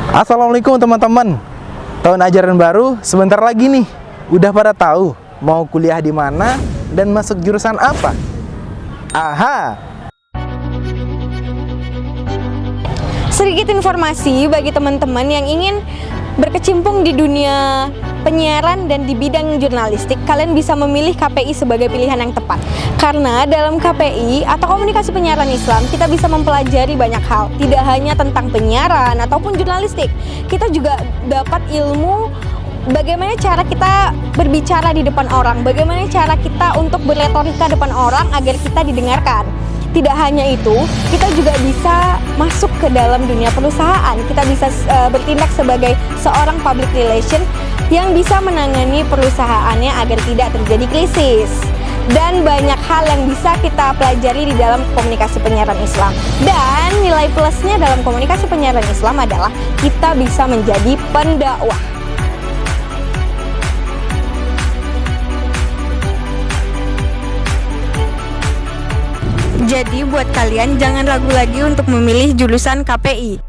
Assalamualaikum teman-teman. Tahun ajaran baru sebentar lagi nih. Udah pada tahu mau kuliah di mana dan masuk jurusan apa? Aha. Sedikit informasi bagi teman-teman yang ingin berkecimpung di dunia penyiaran dan di bidang jurnalistik, kalian bisa memilih KPI sebagai pilihan yang tepat. Karena dalam KPI atau komunikasi penyiaran Islam, kita bisa mempelajari banyak hal. Tidak hanya tentang penyiaran ataupun jurnalistik, kita juga dapat ilmu bagaimana cara kita berbicara di depan orang, bagaimana cara kita untuk berretorika depan orang agar kita didengarkan. Tidak hanya itu, kita juga bisa masuk ke dalam dunia perusahaan. Kita bisa bertindak sebagai seorang public relation yang bisa menangani perusahaannya agar tidak terjadi krisis. Dan banyak hal yang bisa kita pelajari di dalam komunikasi penyiaran Islam. Dan nilai plusnya dalam komunikasi penyiaran Islam adalah kita bisa menjadi pendakwah. Jadi buat kalian jangan ragu lagi untuk memilih jurusan KPI.